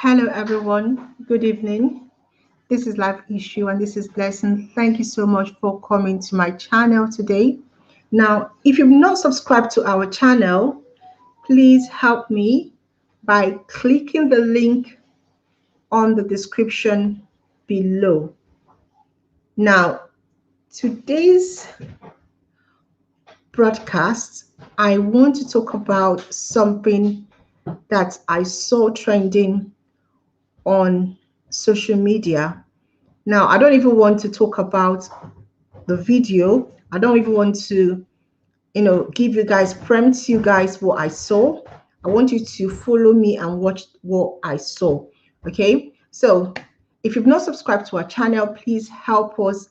Hello, everyone. Good evening. This is Life Issue and this is Blessing. Thank you so much for coming to my channel today. Now, if you've not subscribed to our channel, please help me by clicking the link on the description below. Now, today's broadcast, I want to talk about something that I saw trending on social media. Now, I don't even want to talk about the video. I don't even want to, give you guys, preempt you guys what I saw. I want you to follow me and watch what I saw. Okay. So if you've not subscribed to our channel, please help us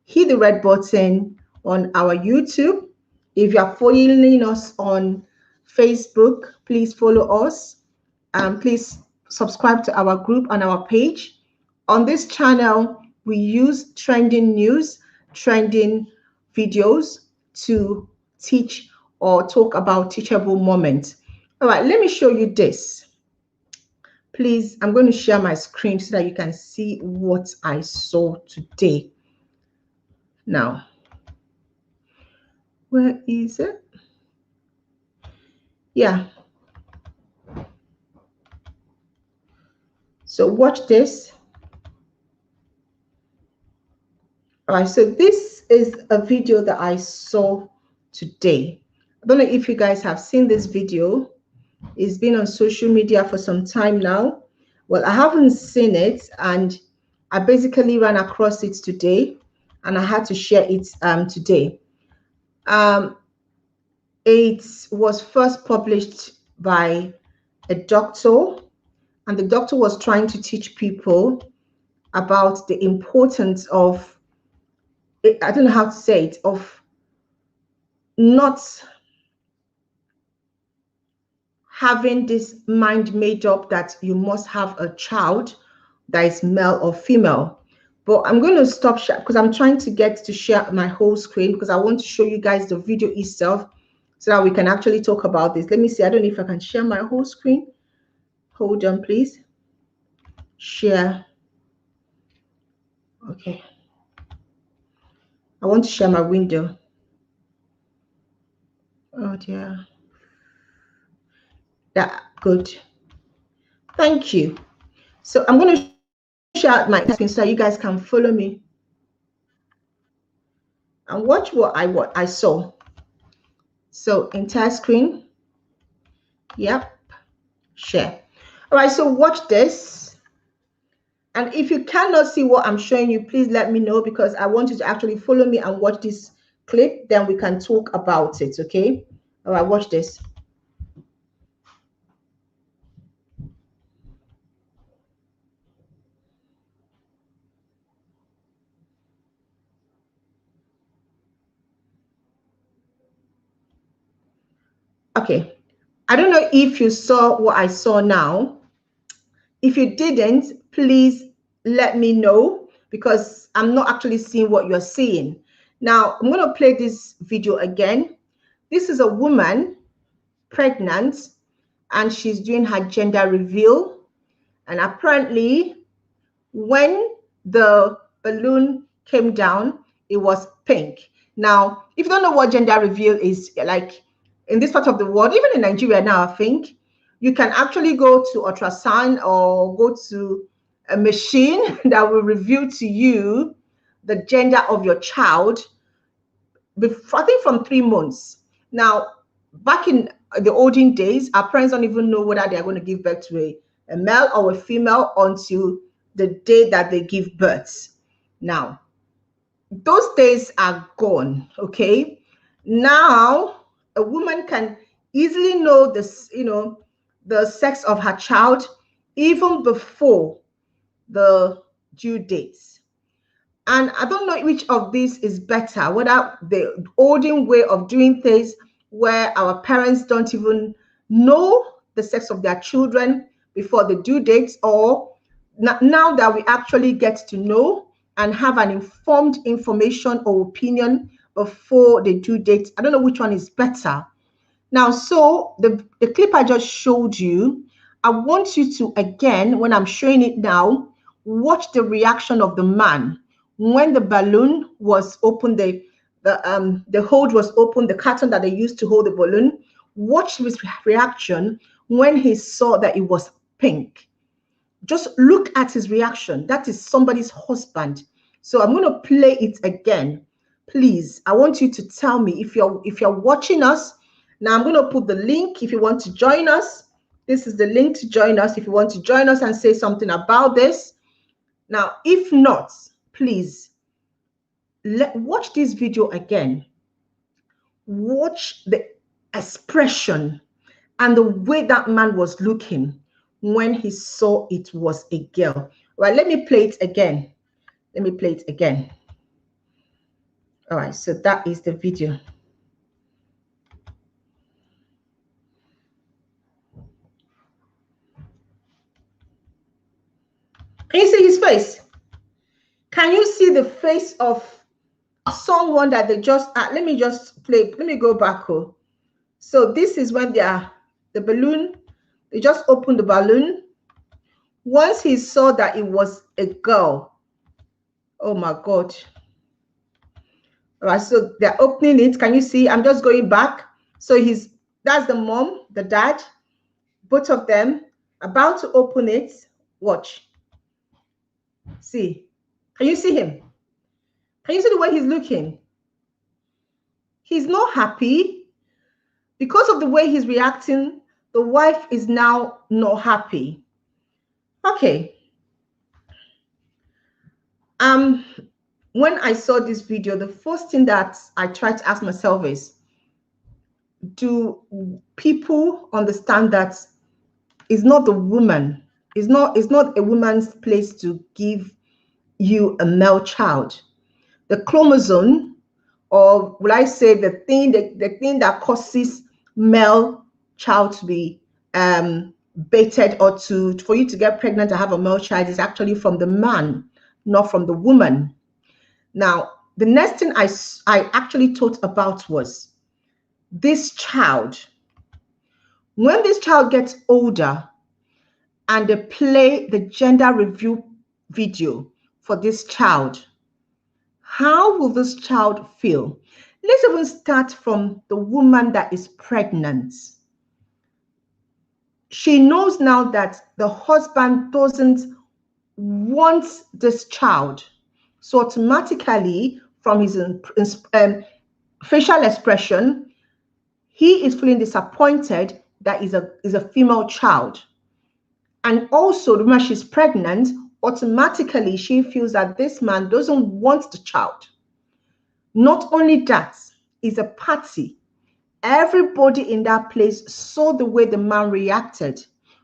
hit the red button on our YouTube. If you are following us on Facebook, please follow us. Please subscribe to our group on our page. On this channel, we use trending news, trending videos to teach or talk about teachable moments. All right, let me show you this. Please, I'm going to share my screen so that you can see what I saw today. Now, where is it? Yeah. So watch this. All right, so this is a video that I saw today. I don't know if you guys have seen this video. It's been on social media for some time now. Well, I haven't seen it, and I basically ran across it today, and I had to share it today. It was first published by a doctor, and the doctor was trying to teach people about the importance of, I don't know how to say it, of not having this mind made up that you must have a child that is male or female. But I'm going to stop because I'm trying to get to share my whole screen because I want to show you guys the video itself so that we can actually talk about this. Let me see. I don't know if I can share my whole screen. Hold on, please. Share. Okay. I want to share my window. Oh dear. That good. Thank you. So I'm going to share my screen so that you guys can follow me and watch what I saw. So entire screen. Yep. Share. All right. So watch this. And if you cannot see what I'm showing you, please let me know because I want you to actually follow me and watch this clip. Then we can talk about it. Okay. All right. Watch this. Okay. I don't know if you saw what I saw now. If you didn't, please let me know because I'm not actually seeing what you're seeing. Now, I'm going to play this video again. This is a woman pregnant and she's doing her gender reveal. And apparently, when the balloon came down, it was pink. Now, if you don't know what gender reveal is, like in this part of the world, even in Nigeria now, I think, you can actually go to ultrasound or go to a machine that will reveal to you the gender of your child, before, I think from 3 months. Now, back in the olden days, our parents don't even know whether they're going to give birth to a male or a female until the day that they give birth. Now, those days are gone, okay? Now, a woman can easily know this, the sex of her child even before the due dates. And I don't know which of these is better, whether the olden way of doing things where our parents don't even know the sex of their children before the due dates, or now that we actually get to know and have an informed information or opinion before the due date. I don't know which one is better. Now, so the clip I just showed you, I want you to, again, when I'm showing it now, watch the reaction of the man when the balloon was open, the hold was open, the carton that they used to hold the balloon. Watch his reaction when he saw that it was pink. Just look at his reaction. That is somebody's husband. So I'm going to play it again. Please, I want you to tell me if you're watching us. Now I'm going to put the link if you want to join us. This is the link to join us if you want to join us and say something about this. Now, if not, please watch this video again. Watch the expression and the way that man was looking when he saw it was a girl. Right, let me play it again. Let me play it again. All right, so that is the video. Can you see his face? Can you see the face of someone that they just, let me just play, let me go back. Oh. So this is when they are, the balloon, they just opened the balloon. Once he saw that it was a girl, oh my God. All right, so they're opening it. Can you see? I'm just going back. So that's the mom, the dad, both of them about to open it. Watch. See. Can you see him? Can you see the way he's looking? He's not happy. Because of the way he's reacting, the wife is now not happy. Okay. When I saw this video, the first thing that I tried to ask myself is, do people understand that it's not the woman, it's not a woman's place to give you a male child? The chromosome, or will I say the thing that causes male child to be baited, or for you to get pregnant and have a male child, is actually from the man, not from the woman. Now, the next thing I actually thought about was this child. When this child gets older and they play the gender review video for this child, how will this child feel? Let's even start from the woman that is pregnant. She knows now that the husband doesn't want this child. So automatically, from his facial expression, he is feeling disappointed that is a female child. And also, when she's pregnant, automatically she feels that this man doesn't want the child. Not only that, it's a party. Everybody in that place saw the way the man reacted.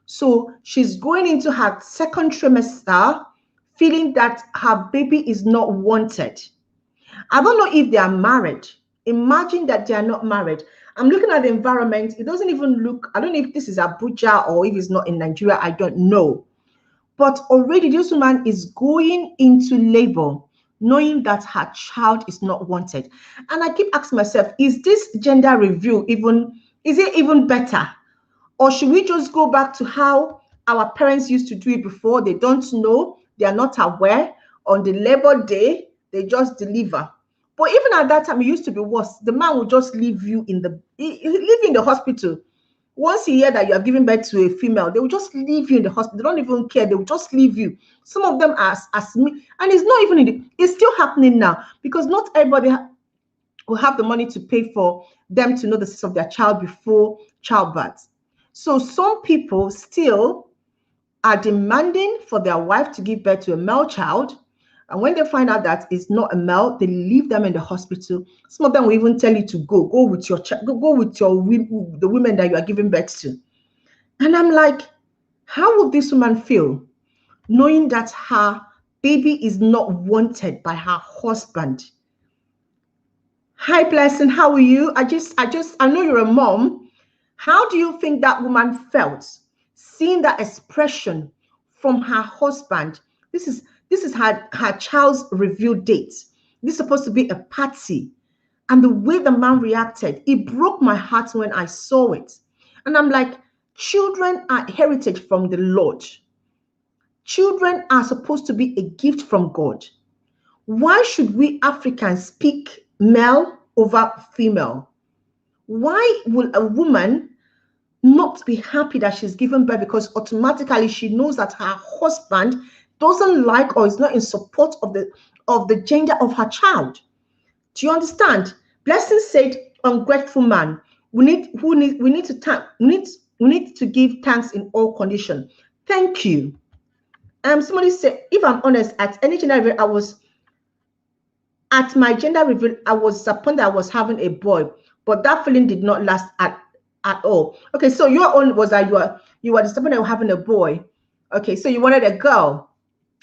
So she's going into her second trimester feeling that her baby is not wanted. I don't know if they are married. Imagine that they are not married. I'm looking at the environment. It doesn't even look, I don't know if this is Abuja or if it's not in Nigeria. I don't know. But already this woman is going into labor, knowing that her child is not wanted. And I keep asking myself, is this gender review is it even better? Or should we just go back to how our parents used to do it before? They don't know, they are not aware. On the labor day, they just deliver. But even at that time, it used to be worse. The man would just leave you in the hospital. Once he hear that you have given birth to a female, they will just leave you in the hospital. They don't even care. They will just leave you. Some of them as me, and it's not even it's still happening now, because not everybody will have the money to pay for them to know the sex of their child before childbirth. So some people still are demanding for their wife to give birth to a male child. And when they find out that it's not a male, they leave them in the hospital. Some of them will even tell you to go with your the women that you are giving birth to. And I'm like, how would this woman feel knowing that her baby is not wanted by her husband? Hi, Blessing, how are you? I know you're a mom. How do you think that woman felt seeing that expression from her husband? This is her child's review date. This is supposed to be a party. And the way the man reacted, it broke my heart when I saw it. And I'm like, Children are heritage from the Lord. Children are supposed to be a gift from God. Why should we Africans pick male over female? Why will a woman not be happy that she's given birth because automatically she knows that her husband doesn't like or is not in support of the gender of her child? Do you understand? Blessing said, "Ungrateful man, we need to give thanks in all conditions." Thank you. Somebody said, if I'm honest, at any gender reveal, at my gender reveal, I was disappointed I was having a boy, but that feeling did not last at all. Okay, so your own was that you were disappointed you were having a boy. Okay, so you wanted a girl.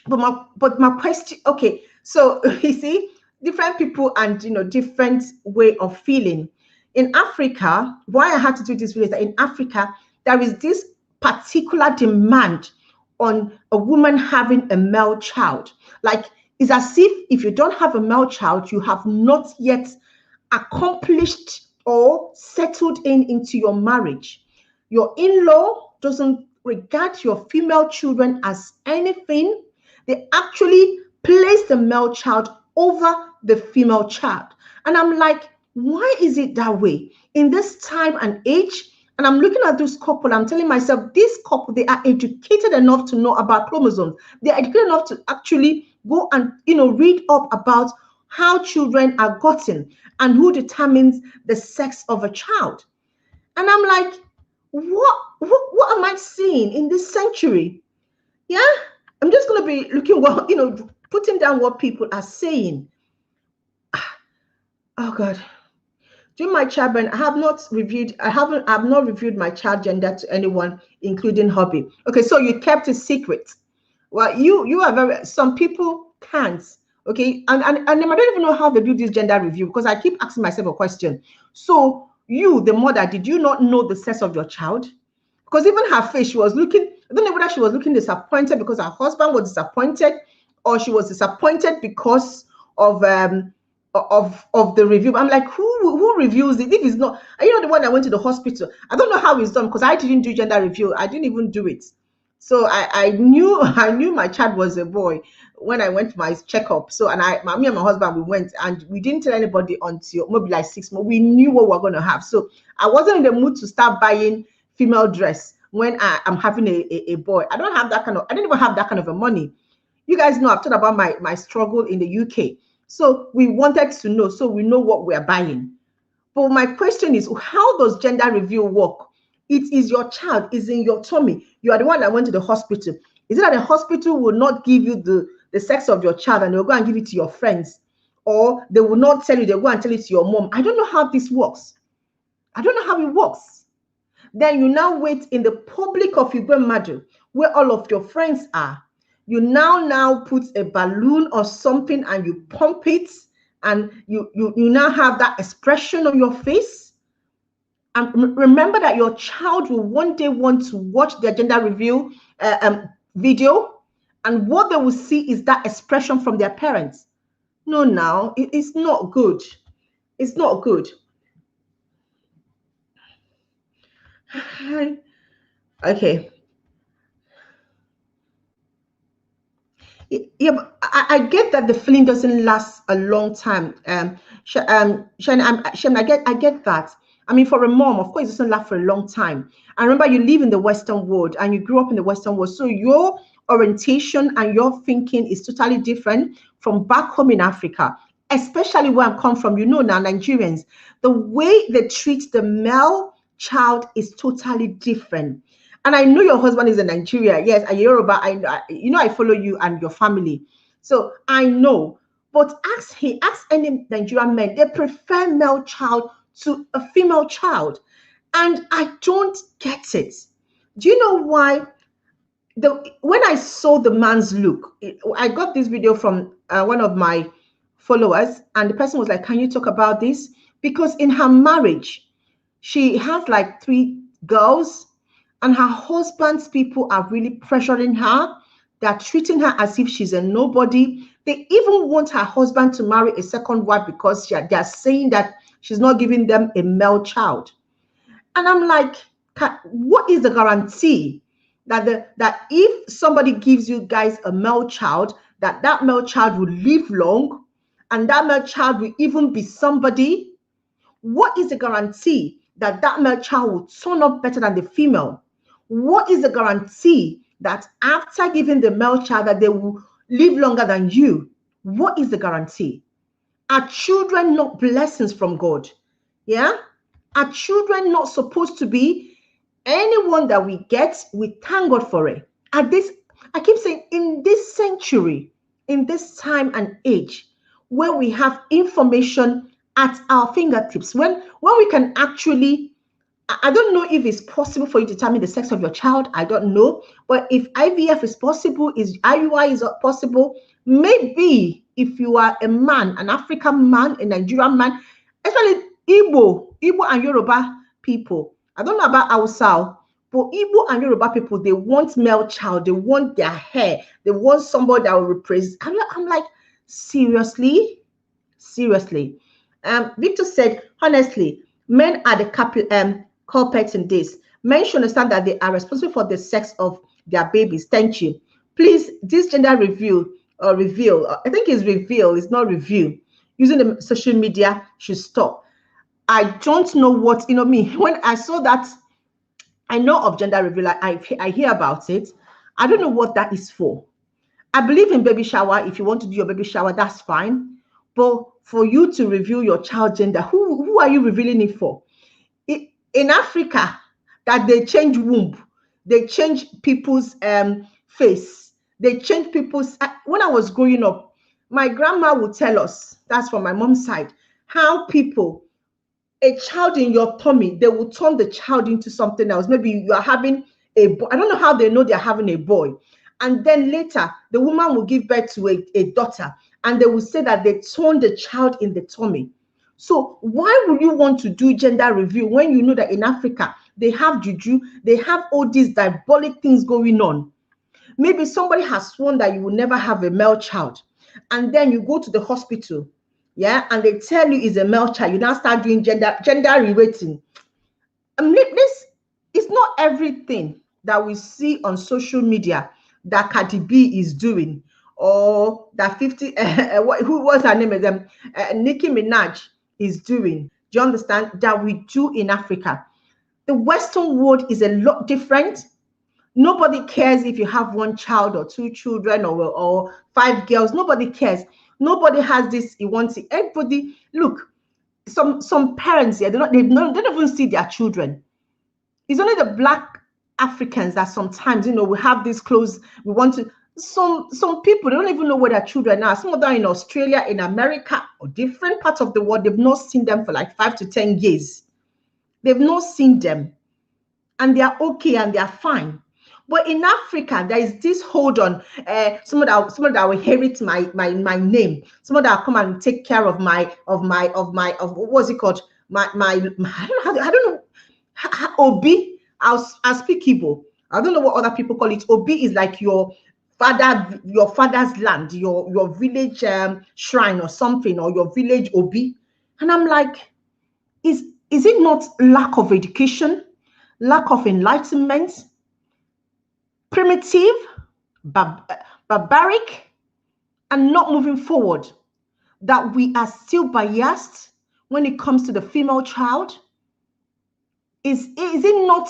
But my question, okay, so you see, different people and different way of feeling. In Africa, why I had to do this video is that in Africa, there is this particular demand on a woman having a male child. Like, it's as if you don't have a male child, you have not yet accomplished or settled into your marriage. Your in-law doesn't regard your female children as anything. They actually place the male child over the female child. And I'm like, why is it that way? In this time and age, and I'm looking at this couple, I'm telling myself, this couple, they are educated enough to know about chromosomes. They're educated enough to actually go and read up about how children are gotten and who determines the sex of a child. And I'm like, what am I seeing in this century? Yeah, I'm just going to be looking putting down what people are saying. Oh God. During my childbearing, I've not reviewed my child gender to anyone, including hubby. Okay, so you kept it secret. Well, you are some people can't. Okay, and I don't even know how they do this gender review, because I keep asking myself a question. So you, the mother, did you not know the sex of your child? Because even her face, she was looking, I don't know whether she was looking disappointed because her husband was disappointed, or she was disappointed because of the review. I'm like, who reviews it? If it's not, the one that went to the hospital, I don't know how it's done, because I didn't do gender review. I didn't even do it. So I knew my child was a boy when I went for my checkup. So me and my husband, we went, and we didn't tell anybody until maybe like 6 months. We knew what we were going to have. So I wasn't in the mood to start buying female dress when I'm having a boy. I don't even have that kind of a money. You guys know I've talked about my struggle in the UK. So we wanted to know, so we know what we're buying. But my question is, how does gender review work? It is your child, is in your tummy. You are the one that went to the hospital. Is it that the hospital will not give you the sex of your child and they'll go and give it to your friends? Or they will not tell you, they'll go and tell it to your mom. I don't know how this works. I don't know how it works. Then you now wait in the public of Igwe, where all of your friends are. You now put a balloon or something and you pump it, and you now have that expression on your face. And remember that your child will one day want to watch their gender review video, and what they will see is that expression from their parents. No, now it's not good. It's not good. Okay. Yeah, but I get that the feeling doesn't last a long time. Shan, I get that. I mean, for a mom, of course, it doesn't last for a long time. And remember, you live in the Western world and you grew up in the Western world, so your orientation and your thinking is totally different from back home in Africa, especially where I come from. Now, Nigerians, the way they treat the male child is totally different. And I know your husband is in Nigeria, yes, and Yoruba. I follow you and your family, so I know. But ask any Nigerian men, they prefer male child to a female child, and I don't get it. Do you know why? When I saw the man's look, I got this video from one of my followers, and the person was like, "Can you talk about this?" Because in her marriage, she has like 3 girls. And her husband's people are really pressuring her. They're treating her as if she's a nobody. They even want her husband to marry a second wife because they're saying that she's not giving them a male child. And I'm like, What is the guarantee that if somebody gives you guys a male child, that male child will live long, and that male child will even be somebody? What is the guarantee that male child will turn up better than the female? What is the guarantee that after giving the male child that they will live longer than you? What is the guarantee? Are children not blessings from God? Yeah? Are children not supposed to be anyone that we get? We thank God for it. At this, I keep saying, in this century, in this time and age, where we have information at our fingertips, when we can actually, I don't know if it's possible for you to determine the sex of your child. I don't know. But if IVF is possible, is IUI is possible, maybe if you are a man, an African man, a Nigerian man, especially Igbo and Yoruba people. I don't know about Hausa, but Igbo and Yoruba people, they want male child. They want their hair. They want somebody that will represent. I'm like, seriously? Seriously. Victor said, honestly, men are the culprits in this. Men should understand that they are responsible for the sex of their babies. Thank you. Please, this gender review or reveal, I think it's reveal, it's not review. Using the social media should stop. I don't know what, me, when I saw that, I know of gender reveal, I hear about it. I don't know what that is for. I believe in baby shower. If you want to do your baby shower, that's fine. But for you to reveal your child gender, who are you revealing it for? In Africa, that they change womb, they change people's face, they change people's. When I was growing up, my grandma would tell us, that's from my mom's side, how people, a child in your tummy, they will turn the child into something else. Maybe you are having a boy. I don't know how they know they're having a boy. And then later, the woman will give birth to a daughter, and they will say that they turned the child in the tummy. So why would you want to do gender review when you know that in Africa, they have juju, they have all these diabolic things going on? Maybe somebody has sworn that you will never have a male child, and then you go to the hospital, yeah, and they tell you it's a male child. You now start doing gender reweighting. This is not everything that we see on social media that Cardi B is doing, or that 50 who was her name of them, Nicki Minaj is doing. Do you understand that we do in Africa? The Western world is a lot different. Nobody cares if you have one child or two children or five girls. Nobody cares. Nobody has this. You want to. Everybody look. Some parents here, they don't even see their children. It's only the Black Africans that sometimes, we have this close. We want to. Some people, they don't even know where their children are. Some of them in Australia, in America, or different parts of the world, they've not seen them for like 5 to 10 years. They've not seen them, and they are okay and they are fine. But in Africa, there is this hold on. Someone that will inherit my name. Someone that will come and take care of what's it called? I don't know. Obi. I'll speak Igbo. I don't know what other people call it. Obi is like your father's land, your village shrine or something, or your village Obi. And I'm like, is it not lack of education, lack of enlightenment, primitive, barbaric, and not moving forward, that we are still biased when it comes to the female child? Is it not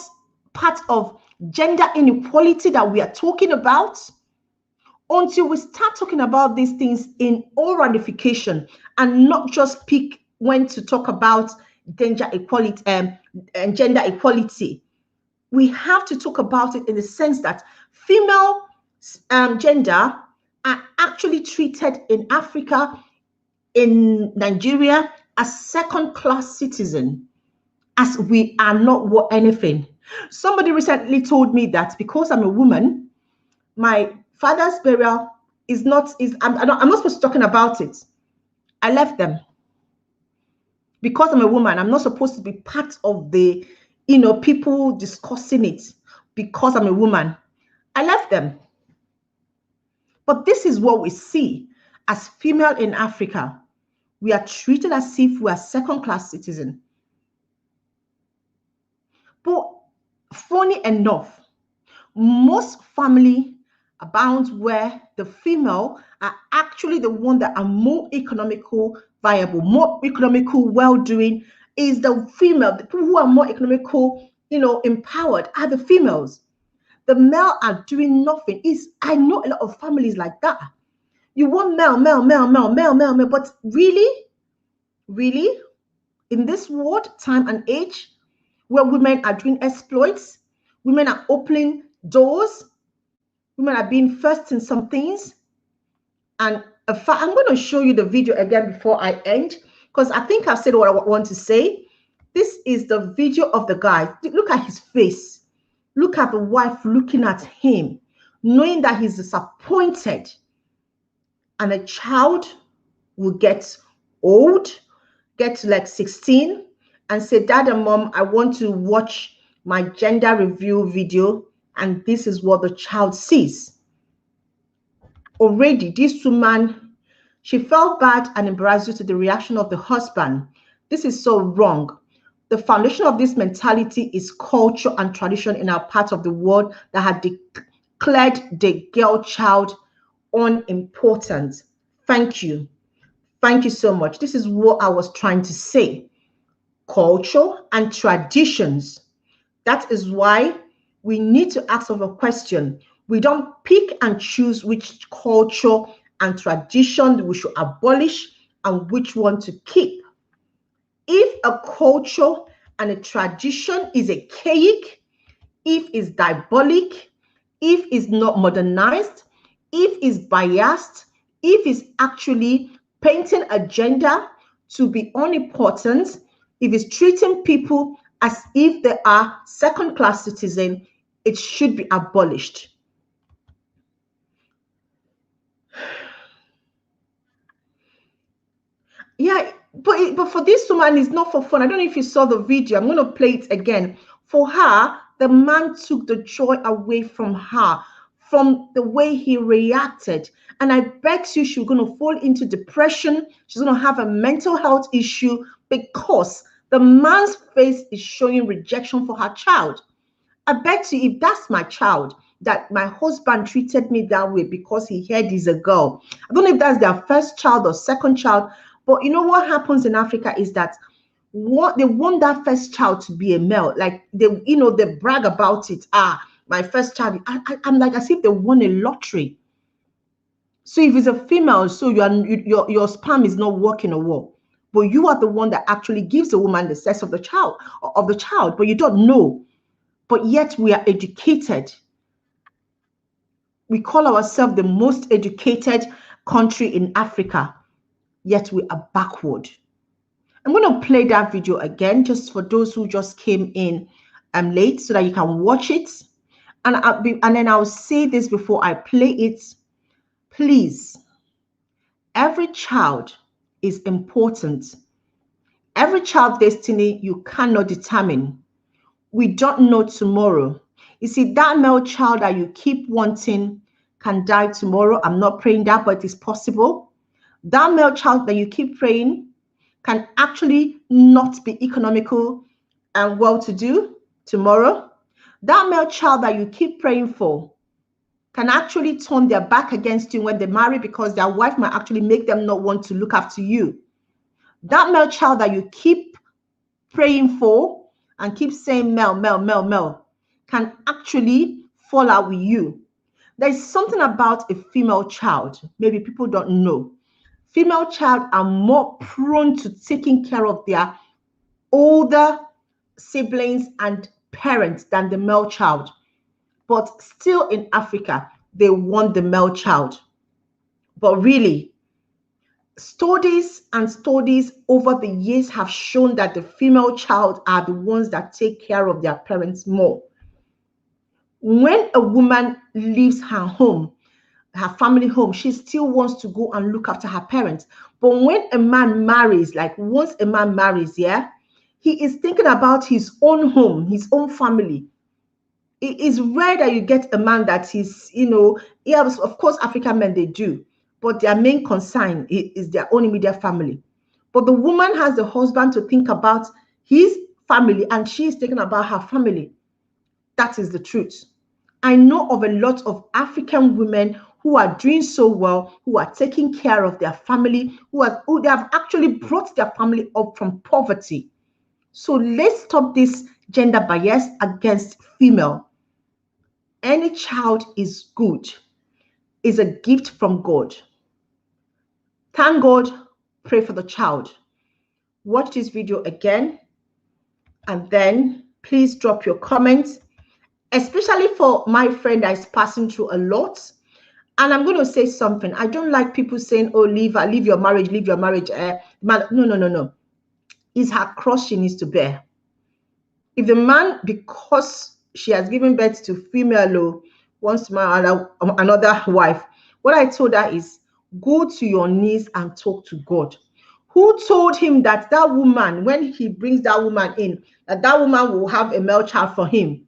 part of gender inequality that we are talking about? Until we start talking about these things in all ramification, and not just pick when to talk about gender equality and gender equality, we have to talk about it in the sense that female gender are actually treated in Africa, in Nigeria, as second-class citizen, as we are not worth anything. Somebody recently told me that because I'm a woman, my father's burial is not, I'm not supposed to be talking about it. I left them. Because I'm a woman, I'm not supposed to be part of the, people discussing it because I'm a woman. I left them. But this is what we see as female in Africa. We are treated as if we are second-class citizens. But Funny enough, most family abound where the female are actually the one that are more economical viable, more economical well-doing is the female. The people who are more economical, empowered are the females. The male are doing nothing. I know a lot of families like that. You want male, male, male, male, male, male, male, but really, in this world, time and age, where women are doing exploits, women are opening doors, women are being first in some things. And I'm going to show you the video again before I end, because I think I've said what I want to say. This is the video of the guy. Look at his face. Look at the wife looking at him, knowing that he's disappointed. And a child will get old, get to like 16, and say, Dad and Mom, I want to watch my gender review video. And this is what the child sees. Already, this woman, she felt bad and embarrassed due to the reaction of the husband. This is so wrong. The foundation of this mentality is culture and tradition in our part of the world that had declared the girl child unimportant. Thank you. Thank you so much. This is what I was trying to say. Culture and traditions. That is why we need to ask of a question. We don't pick and choose which culture and tradition we should abolish and which one to keep. If a culture and a tradition is archaic, if it's diabolic, if it's not modernized, if it's biased, if it's actually painting a gender to be unimportant, if it's treating people as if they are second-class citizens, it should be abolished. Yeah, but for this woman, it's not for fun. I don't know if you saw the video. I'm going to play it again. For her, the man took the joy away from her, from the way he reacted. And I bet you she's going to fall into depression. She's going to have a mental health issue because the man's face is showing rejection for her child. I bet you if that's my child, that my husband treated me that way because he heard he's a girl. I don't know if that's their first child or second child, but you know what happens in Africa is that they want that first child to be a male. Like they brag about it. My first child. I'm like as if they won a lottery. So if it's a female, so your sperm is not working or what, but you are the one that actually gives the woman the sex of the child, but you don't know. But yet we are educated. We call ourselves the most educated country in Africa, yet we are backward. I'm going to play that video again, just for those who just came in late, so that you can watch it. And then I'll say this before I play it. Please, every child is important. Every child's destiny you cannot determine. We don't know tomorrow. You see, that male child that you keep wanting can die tomorrow. I'm not praying that, but it is possible. That male child that you keep praying can actually not be economical and well-to-do tomorrow. That male child that you keep praying for can actually turn their back against you when they marry because their wife might actually make them not want to look after you. That male child that you keep praying for and keep saying male, male, male, male can actually fall out with you. There's something about a female child, maybe people don't know. Female child are more prone to taking care of their older siblings and parents than the male child. But still in Africa, they want the male child. But really, studies over the years have shown that the female child are the ones that take care of their parents more. When a woman leaves her home, her family home, she still wants to go and look after her parents. But when a man marries, like once a man marries, yeah, he is thinking about his own home, his own family. It is rare that you get a man that is, yeah, of course, African men, they do, but their main concern is their own immediate family. But the woman has the husband to think about his family, and she is thinking about her family. That is the truth. I know of a lot of African women who are doing so well, who are taking care of their family, who they have actually brought their family up from poverty. So let's stop this gender bias against female. Any child is good, is a gift from God. Thank God, pray for the child. Watch this video again, and then please drop your comments, especially for my friend that is passing through a lot. And I'm going to say something. I don't like people saying, oh, leave your marriage, leave your marriage. No, no, no, no. It's her cross she needs to bear. If the man, because she has given birth to female, wants to marry another wife, what I told her is, go to your knees and talk to God. Who told him that that woman, when he brings that woman in, that woman will have a male child for him?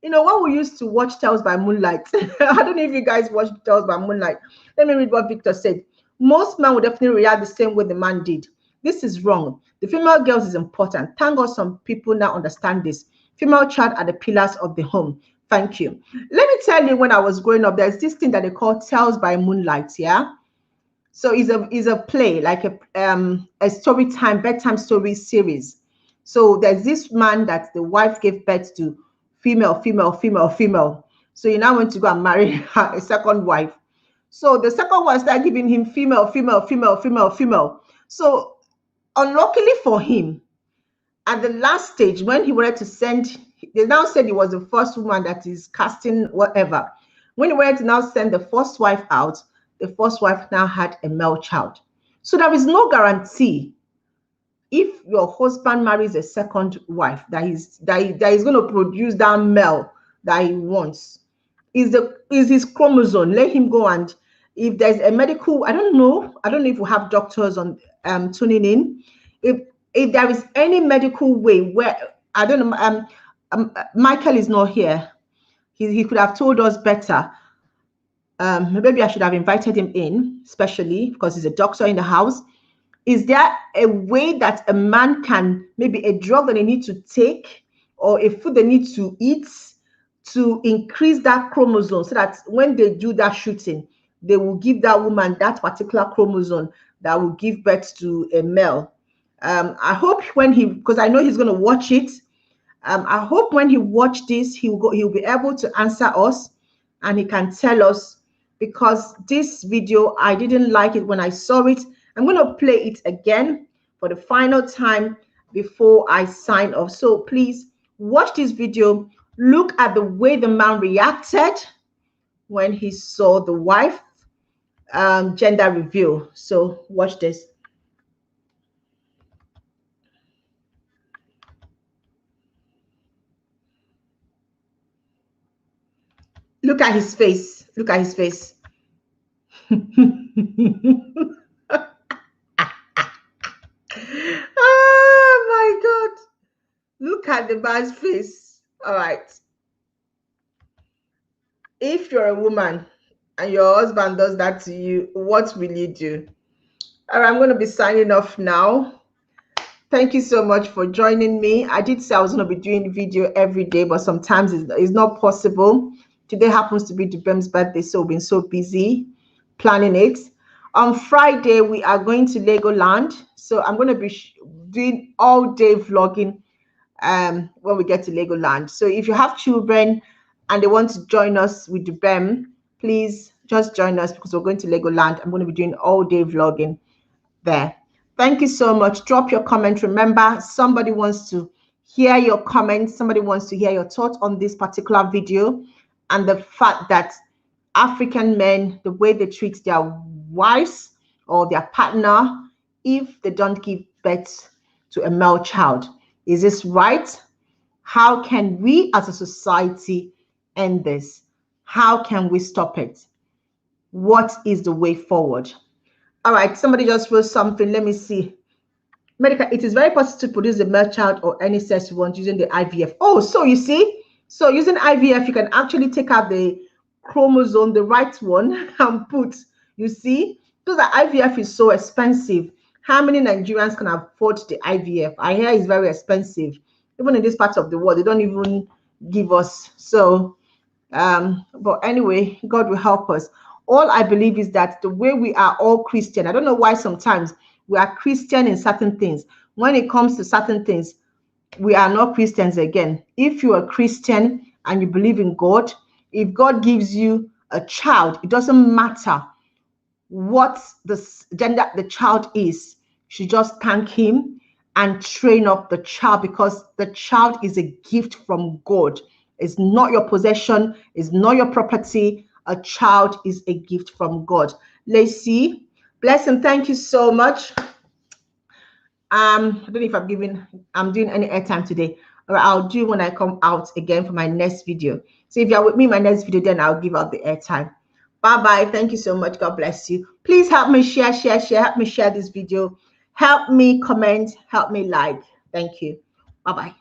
You know, when we used to watch Tales by Moonlight, I don't know if you guys watched Tales by Moonlight. Let me read what Victor said. Most men would definitely react the same way the man did. This is wrong. The female girls is important. Thank God some people now understand this. Female child are the pillars of the home. Thank you. Let me tell you, when I was growing up, there's this thing that they call Tales by Moonlight, yeah? So it's a play, like a story time, bedtime story series. So there's this man that the wife gave birth to, female. So he now went to go and marry a second wife. So the second one started giving him female. So unluckily for him, at the last stage, when he wanted to send, they now said he was the first woman that is casting whatever. When he wanted to now send the first wife out, the first wife now had a male child. So there is no guarantee if your husband marries a second wife that he's going to produce that male that he wants. Is his chromosome. Let him go, and if there's a medical, I don't know if we have doctors on tuning in. If there is any medical way where, I don't know, Michael is not here. He could have told us better. Maybe I should have invited him in, especially because he's a doctor in the house. Is there a way that a man can, maybe a drug that they need to take or a food they need to eat to increase that chromosome, so that when they do that shooting, they will give that woman that particular chromosome that will give birth to a male? I hope because I know he's going to watch it. I hope when he watch this, he'll be able to answer us and he can tell us, because this video, I didn't like it when I saw it. I'm going to play it again for the final time before I sign off. So please watch this video. Look at the way the man reacted when he saw the wife gender reveal. So watch this. Look at his face. Look at his face. Oh my God. Look at the man's face. All right. If you're a woman and your husband does that to you, what will you do? All right, I'm going to be signing off now. Thank you so much for joining me. I did say I was going to be doing video every day, but sometimes it's not possible. Today happens to be Dubem's birthday, so we've been so busy planning it. On Friday, we are going to Legoland. So I'm going to be doing all day vlogging when we get to Legoland. So if you have children and they want to join us with Dubem, please just join us, because we're going to Legoland. I'm going to be doing all day vlogging there. Thank you so much. Drop your comment. Remember, somebody wants to hear your comments. Somebody wants to hear your thoughts on this particular video and the fact that African men, the way they treat their wives or their partner if they don't give birth to a male child. Is this right? How can we as a society end this? How can we stop it? What is the way forward? All right, somebody just wrote something. Let me see. Medical, it is very possible to produce a male child or any sex you want using the IVF. Oh, so you see, so using IVF, you can actually take out the chromosome, the right one, and put, you see, because the IVF is so expensive. How many Nigerians can afford the IVF? I hear it's very expensive. Even in this part of the world, they don't even give us. So but anyway, God will help us. All I believe is that the way we are all Christian, I don't know why sometimes we are Christian in certain things. When it comes to certain things, we are not Christians again. If you are Christian and you believe in God, if God gives you a child, it doesn't matter what the gender the child is. You should just thank him and train up the child, because the child is a gift from God. It's not your possession, it's not your property. A child is a gift from God. Lacey, bless him. Thank you so much. I don't know if I'm doing any airtime today, or I'll do when I come out again for my next video. So if you're with me in my next video, then I'll give out the airtime. Bye. Thank you so much. God bless you. Please help me share. Help me share this video. Help me comment. Help me like. Thank you. Bye.